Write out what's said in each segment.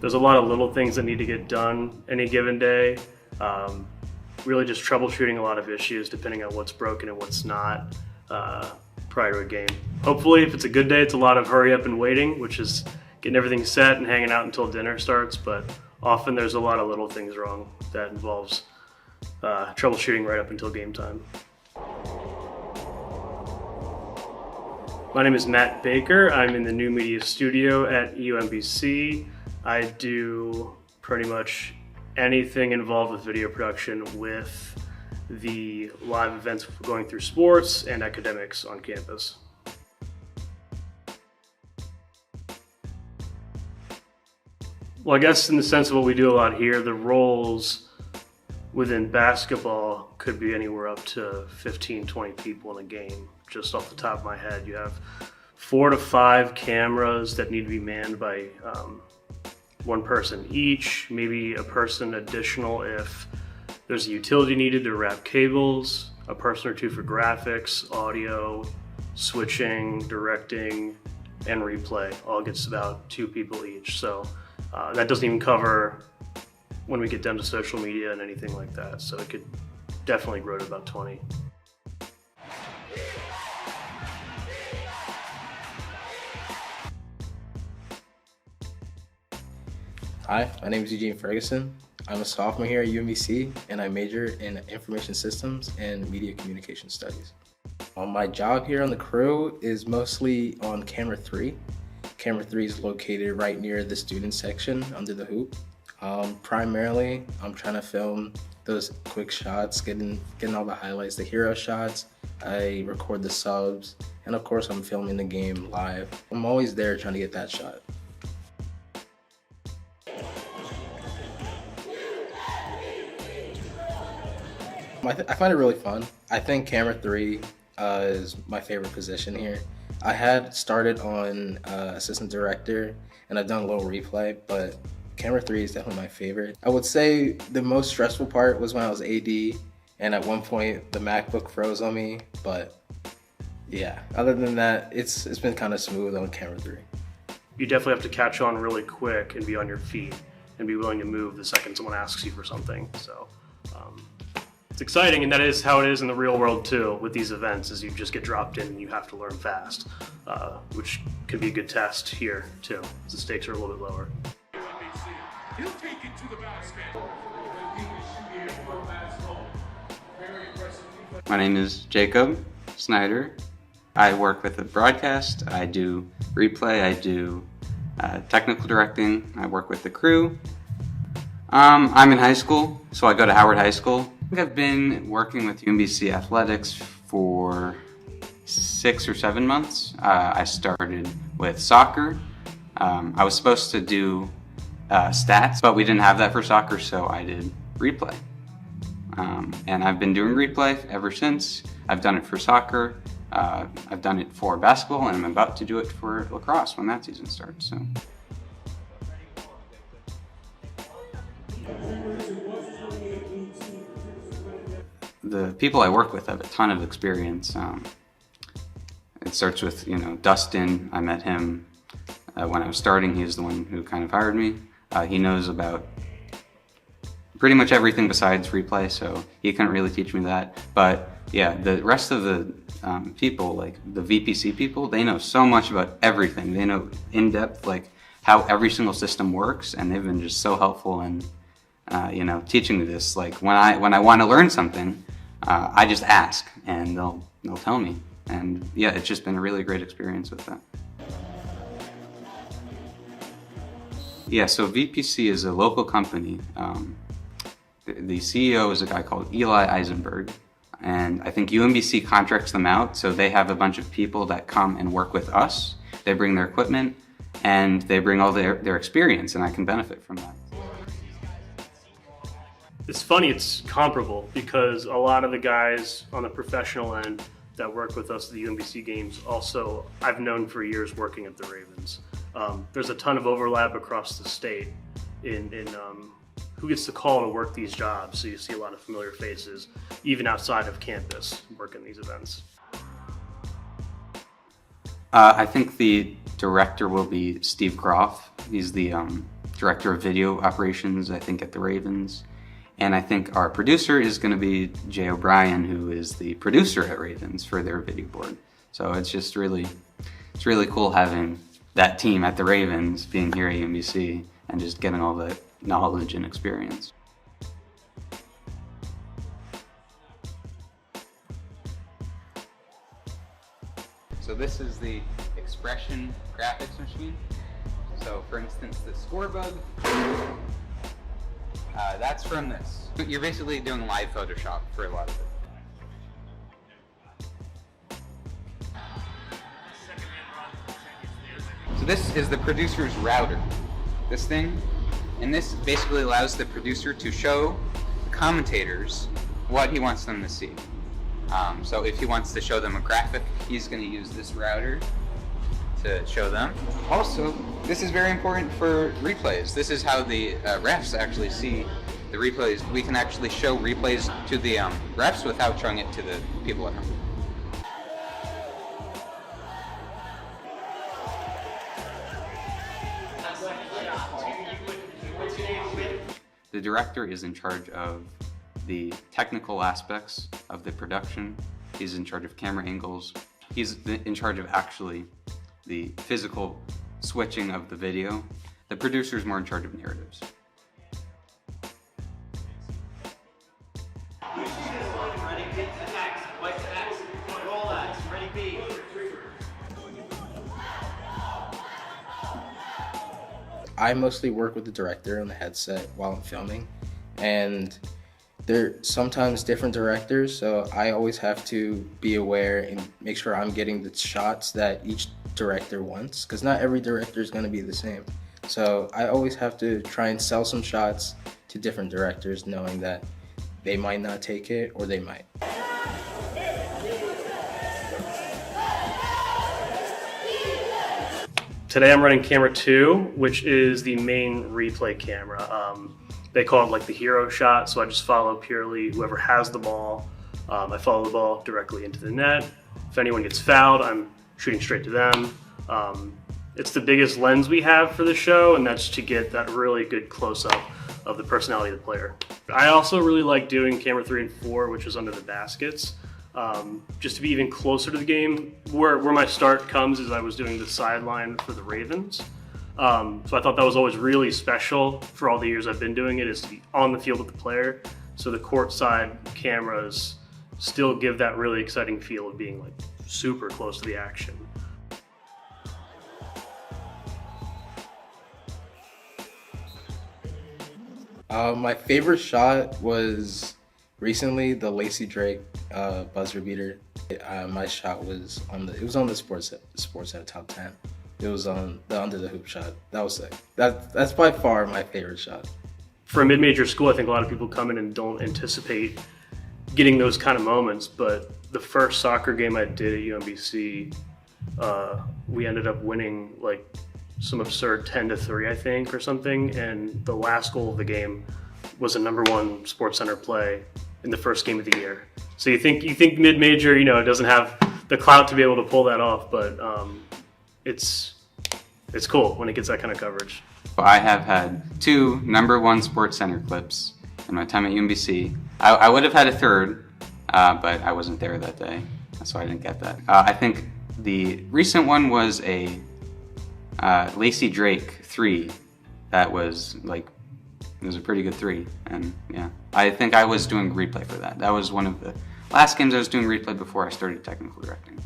There's a lot of little things that need to get done any given day. Really just troubleshooting a lot of issues depending on what's broken and what's not prior to a game. Hopefully, if it's a good day, it's a lot of hurry up and waiting, which is getting everything set and hanging out until dinner starts, but often there's a lot of little things wrong that involves troubleshooting right up until game time. My name is Matt Baker. I'm in the new media studio at UMBC. I do pretty much anything involved with video production with the live events going through sports and academics on campus. Well, I guess in the sense of what we do a lot here, the roles within basketball could be anywhere up to 15, 20 people in a game. Just off the top of my head, you have 4 to 5 cameras that need to be manned by one person each, maybe a person additional if there's a utility needed to wrap cables, a person or two for graphics, audio, switching, directing, and replay. All gets about 2 people each. So that doesn't even cover when we get down to social media and anything like that. So it could definitely grow to about 20. Hi, my name is Jadyn Spradlin. I'm a sophomore here at UMBC, and I major in Information Systems and Media Communication Studies. My job here on the crew is mostly on camera 3. Camera 3 is located right near the student section under the hoop. Primarily, I'm trying to film those quick shots, getting all the highlights, the hero shots. I record the subs, and of course, I'm filming the game live. I'm always there trying to get that shot. I find it really fun. I think camera 3 is my favorite position here. I had started on assistant director and I've done a little replay, but camera 3 is definitely my favorite. I would say the most stressful part was when I was AD and at one point the MacBook froze on me, but yeah, other than that, it's been kind of smooth on camera 3. You definitely have to catch on really quick and be on your feet and be willing to move the second someone asks you for something. So it's exciting, and that is how it is in the real world too with these events, is you just get dropped in and you have to learn fast, which could be a good test here too, because the stakes are a little bit lower. He'll take it to the basket. My name is Jacob Snyder. I work with the broadcast, I do replay, I do technical directing, I work with the crew. I'm in high school, so I go to Howard High School. I think I've been working with UMBC Athletics for 6 or 7 months. I started with soccer. I was supposed to do stats, but we didn't have that for soccer, so I did replay. And I've been doing replay ever since. I've done it for soccer, I've done it for basketball, and I'm about to do it for lacrosse when that season starts. So. The people I work with have a ton of experience. It starts with, Dustin. I met him when I was starting. He was the one who kind of hired me. He knows about pretty much everything besides replay, so he couldn't really teach me that. But yeah, the rest of the people, like the VPC people, they know so much about everything. They know in depth, like how every single system works, and they've been just so helpful in, teaching me this. Like when I want to learn something, I just ask, and they'll tell me. And yeah, it's just been a really great experience with that. Yeah, so VPC is a local company. The CEO is a guy called Eli Eisenberg, and I think UMBC contracts them out, so they have a bunch of people that come and work with us. They bring their equipment, and they bring all their experience, and I can benefit from that. It's funny, it's comparable, because a lot of the guys on the professional end that work with us at the UMBC games also I've known for years working at the Ravens. There's a ton of overlap across the state in who gets the call to work these jobs, so you see a lot of familiar faces even outside of campus working these events. I think the director will be Steve Groff. He's the director of video operations, I think, at the Ravens. And I think our producer is going to be Jay O'Brien, who is the producer at Ravens for their video board. So it's really cool having that team at the Ravens being here at UMBC and just getting all the knowledge and experience. So this is the expression graphics machine. So for instance, the score bug, that's from this. You're basically doing live Photoshop for a lot of it. So this is the producer's router, this thing, and this basically allows the producer to show the commentators what he wants them to see. So if he wants to show them a graphic, he's going to use this router to show them. Also, this is very important for replays. This is how the refs actually see the replays. We can actually show replays to the refs without showing it to the people at home. The director is in charge of the technical aspects of the production. He's in charge of camera angles. He's in charge of actually the physical switching of the video. The producer is more in charge of narratives. I mostly work with the director on the headset while I'm filming, and they're sometimes different directors, so I always have to be aware and make sure I'm getting the shots that each director wants, because not every director is going to be the same. So I always have to try and sell some shots to different directors, knowing that they might not take it or they might. Today I'm running camera 2, which is the main replay camera. They call it like the hero shot, so I just follow purely whoever has the ball. I follow the ball directly into the net. If anyone gets fouled, I'm shooting straight to them. It's the biggest lens we have for the show, and that's to get that really good close-up of the personality of the player. I also really like doing camera 3 and 4, which is under the baskets. Just to be even closer to the game. Where my start comes is I was doing the sideline for the Ravens. So I thought that was always really special for all the years I've been doing it, is to be on the field with the player. So the courtside cameras still give that really exciting feel of being like super close to the action. My favorite shot was recently the Lacey Drake buzzer beater. My shot was on the sports at top 10. It was on the under the hoop shot. That was sick. That's by far my favorite shot. For a mid-major school, I think a lot of people come in and don't anticipate getting those kind of moments, but the first soccer game I did at UMBC, we ended up winning like some absurd 10-3, I think, or something, and the last goal of the game was a #1 Sports Center play in the first game of the year. So you think mid-major, it doesn't have the clout to be able to pull that off, but it's cool when it gets that kind of coverage. I have had 2 #1 Sports Center clips in my time at UMBC. I would have had a third, but I wasn't there that day, so I didn't get that. I think the recent one was a Lacey Drake 3 that was like, it was a pretty good 3, and yeah, I think I was doing replay for that. That was one of the last games I was doing replay before I started technical directing.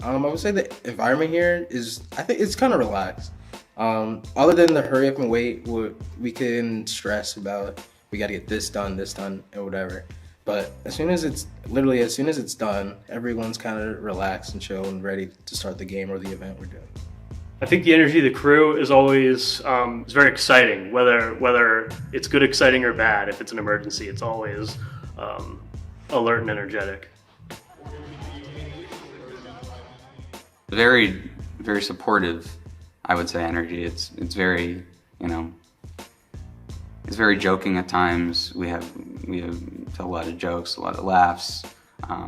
I would say the environment here I think it's kind of relaxed. Other than the hurry up and wait, we can stress about, we got to get this done, and whatever. But as soon as it's done, everyone's kind of relaxed and chill and ready to start the game or the event we're doing. I think the energy of the crew is always is very exciting, whether it's good, exciting, or bad. If it's an emergency, it's always alert and energetic. Very, very supportive, I would say, energy. It's very, it's very joking at times. We have a lot of jokes, a lot of laughs.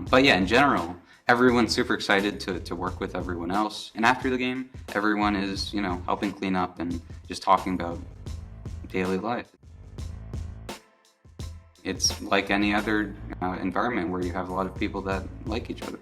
But yeah, in general, everyone's super excited to work with everyone else. And after the game, everyone is, helping clean up and just talking about daily life. It's like any other environment where you have a lot of people that like each other.